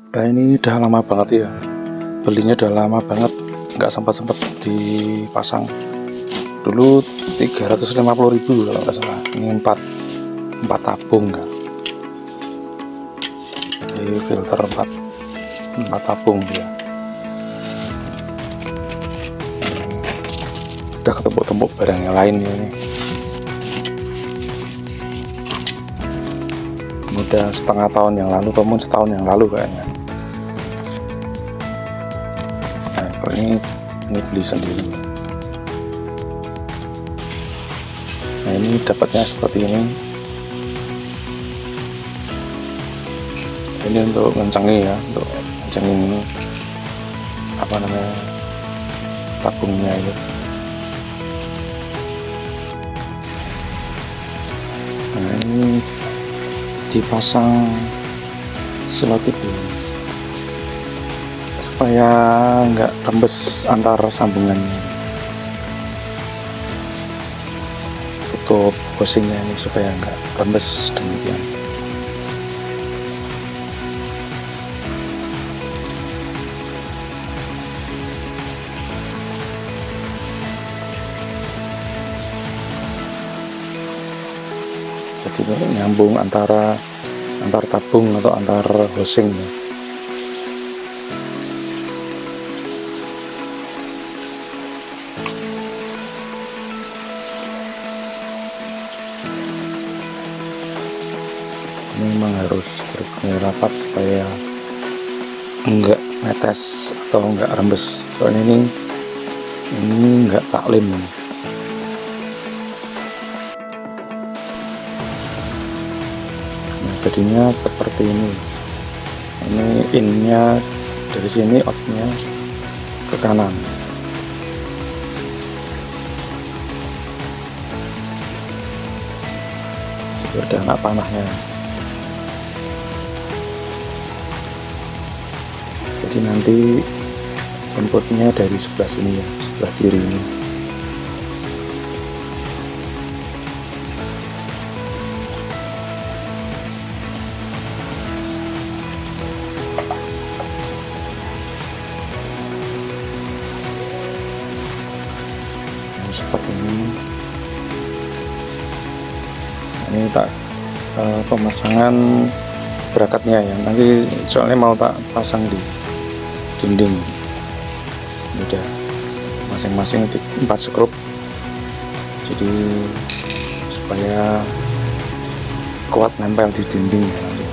Nah ini udah lama banget ya, belinya udah lama banget, nggak sempat dipasang. Dulu 350.000 kalau nggak salah. Ini 4 tabung ya. Ini filter 4 tabung dia. Udah ketempuk-tempuk barang yang lain ya ini. Udah setengah tahun yang lalu, ataupun setahun yang lalu kayaknya. Nah kalau ini beli sendiri. Nah ini dapatnya seperti ini. Ini untuk ngencengin ya, untuk ngencengin apa namanya tabungnya itu. Nah ini dipasang selotip ini supaya nggak rembes antar sambungannya. Tutup housingnya ini supaya nggak rembes demikian. Jadi nyambung antar tabung atau antar housing ya. Ini memang harus benar-benar rapat supaya enggak netes atau enggak rembes. Soalnya ini enggak taklim ini. Nah, jadinya seperti ini. Ini innya dari sini, outnya ke kanan. Ada anak panahnya. Jadi nanti inputnya dari sebelah sini ya, sebelah kiri ini. Nah, seperti ini. Ini tak pemasangan bracketnya ya, nanti soalnya mau tak pasang di dinding. Ini udah masing-masing 4 skrup, jadi supaya kuat nempel di dinding ya nanti.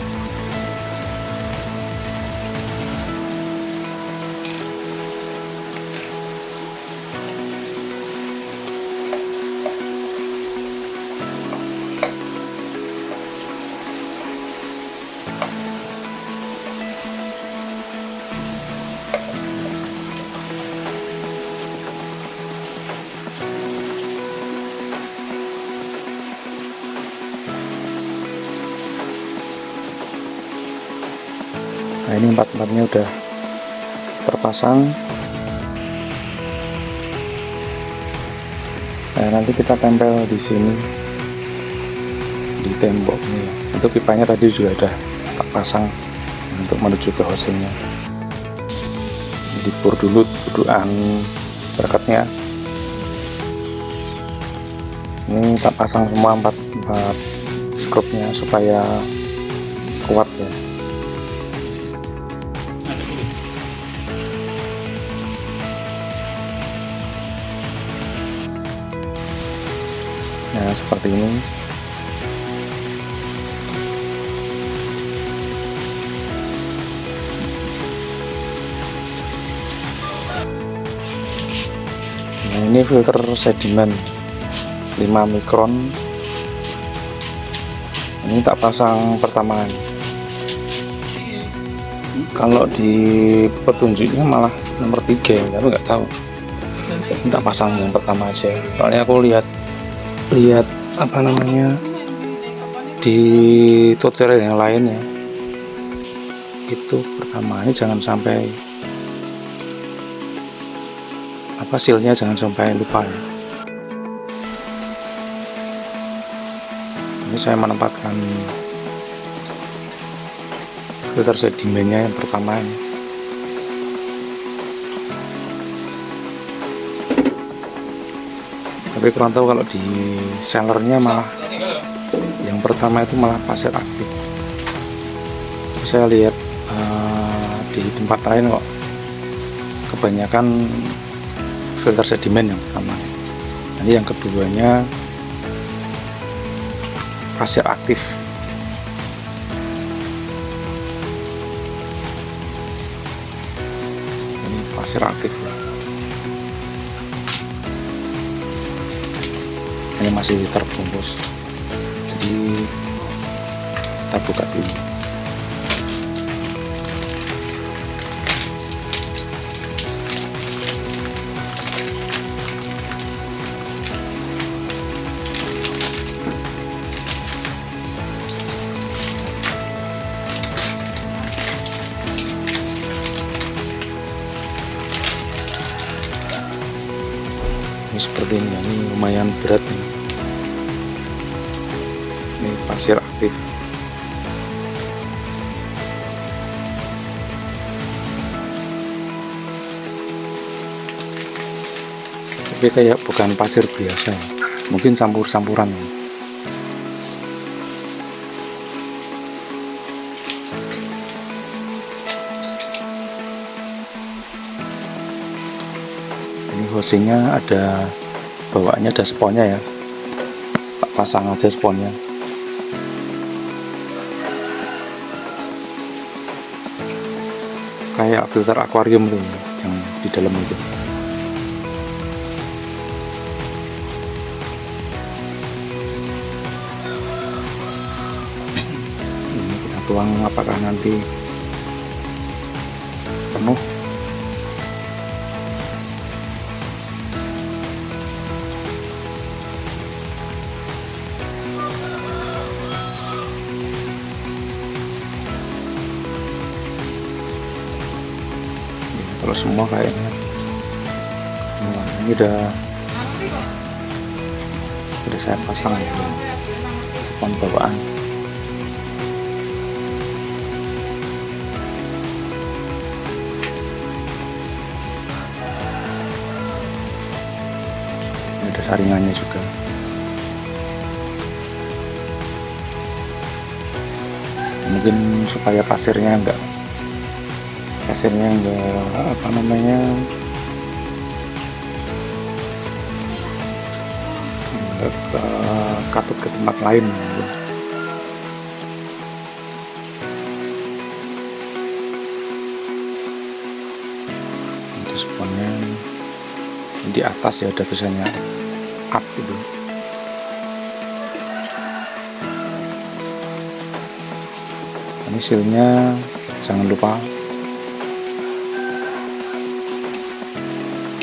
Nah ini 4-4-nya udah terpasang. Nah nanti kita tempel di sini di tembok ini. Untuk pipanya tadi juga udah tak pasang untuk menuju ke housingnya. Dibur dulu tuduhan bracketnya. Ini tak pasang semua 4 skrupnya supaya kuat ya. Nah seperti ini. Nah ini filter sedimen 5 mikron. Ini tak pasang pertama. Kalau di petunjuknya malah nomor 3, tapi nggak tahu. Tak pasang yang pertama aja. Soalnya aku lihat apa namanya di tutorial yang lain ya, itu pertama ini jangan sampai silnya jangan sampai lupa ya. Ini saya menempatkan filter sedimennya yang pertama ini. Tapi kurang tahu kalau di sellernya malah yang pertama itu malah pasir aktif. Saya lihat di tempat lain kok kebanyakan filter sedimen yang pertama. Nanti yang keduanya pasir aktif. Ini pasir aktif. Ini masih terbungkus, jadi kita buka dulu. Ini seperti ini lumayan berat nih. Ini pasir aktif. Tapi kayak bukan pasir biasa ya. Mungkin campur-campuran ya. Ini housingnya ada, bawaannya ada sponnya ya, tak pasang aja sponnya. Kayak filter akuarium tuh yang di dalam itu. Ini kita tuang, apakah nanti penuh. Kalau semua kayaknya ini udah saya pasang ya, spon bawaan. Ini ada saringannya juga. Mungkin supaya pasirnya enggak apa namanya, katut ke tempat lain. Itu sponnya di atas ya, ada tulisannya up gitu. Ini sealnya jangan lupa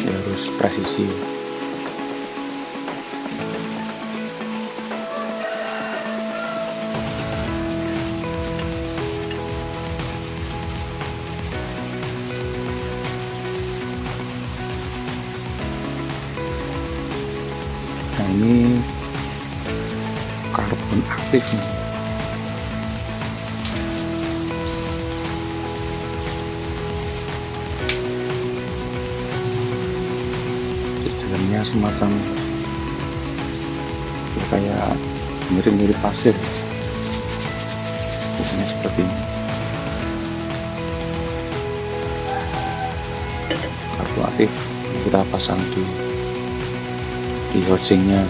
ya, harus presisi. Nah ini karbon aktif nih. Dalamnya semacam ya, kayak mirip-mirip pasir. Biasanya seperti ini. Karbon aktif kita pasang di housingnya,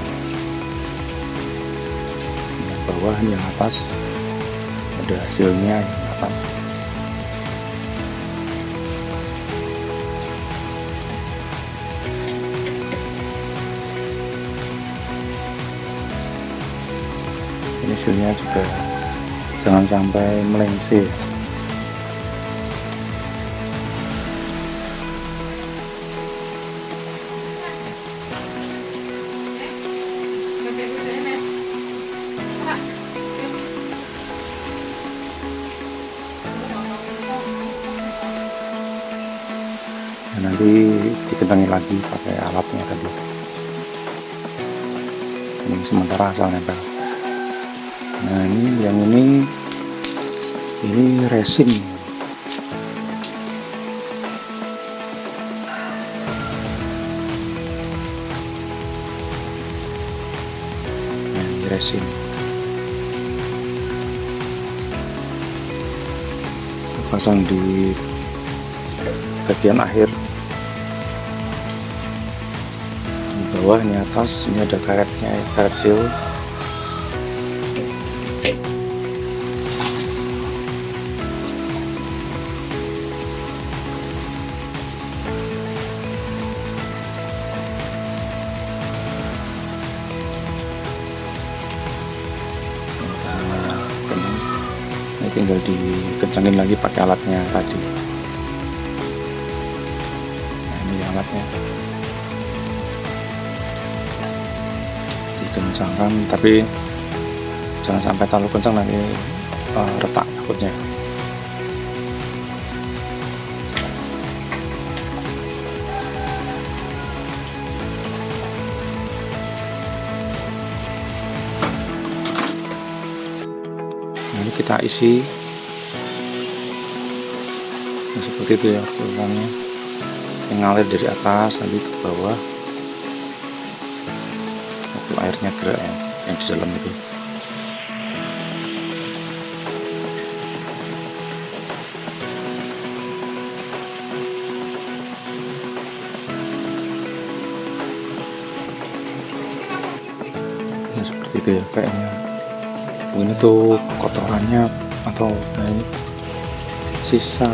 yang bawah, yang atas ada hasilnya yang atas. Ini hasilnya juga jangan sampai melengsir. Nanti dikencangin lagi pakai alatnya tadi. Ini sementara asal nempel. Nah ini yang ini Ini resin. Nah, ini resin. Saya pasang di bagian akhir. Di bawah, ini atas, ini ada karetnya, karet seal. Ini tinggal dikencangin lagi pakai alatnya tadi. Nah, ini alatnya dikencangkan, tapi jangan sampai terlalu kencang, nanti retak takutnya. Ini kita isi nah, seperti itu ya filternya, mengalir dari atas nanti ke bawah waktu airnya gerak ya, yang di dalam itu. Nah, seperti itu ya kayaknya. Ini tuh kotorannya atau nah ini sisa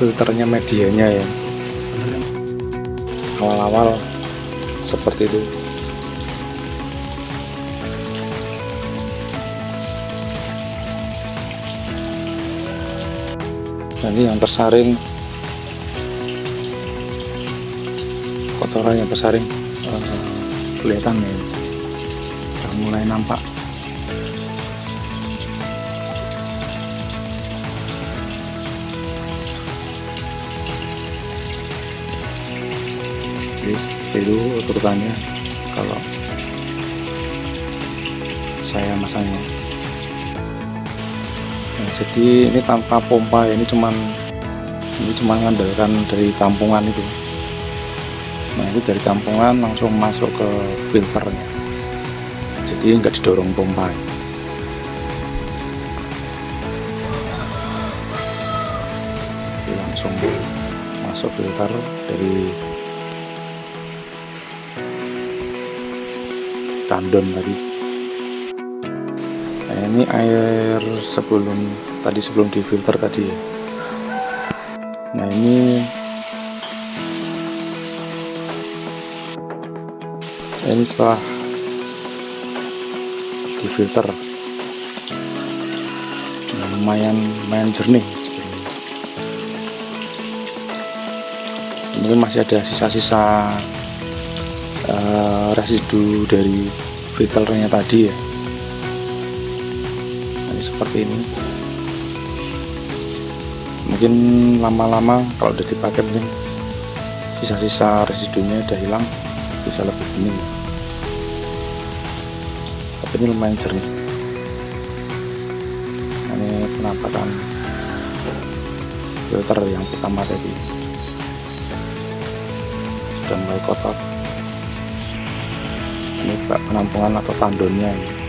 filternya, medianya ya, awal-awal seperti itu. Nanti yang tersaring, kotoran yang tersaring kelihatan ya, udah mulai nampak. Jadi seperti itu urutannya kalau saya masangnya. Nah, jadi ini tanpa pompa ya, ini cuman mengandalkan dari tampungan itu. Nah, itu dari tampungan langsung masuk ke filternya, jadi nggak didorong pompa. Jadi langsung masuk filter dari tandon tadi. Nah, ini air sebelum difilter tadi ya. Nah, ini setelah difilter, nah, lumayan jernih. Mungkin masih ada sisa-sisa residu dari filternya tadi ya. Nah, seperti ini. Mungkin lama-lama kalau udah dipakai mungkin sisa-sisa residunya udah hilang, bisa lebih bening. Tapi ini lumayan jernih. Nah, ini penampakan filter yang pertama tadi sudah mulai kotor. Ini penampungan atau tandonnya ini.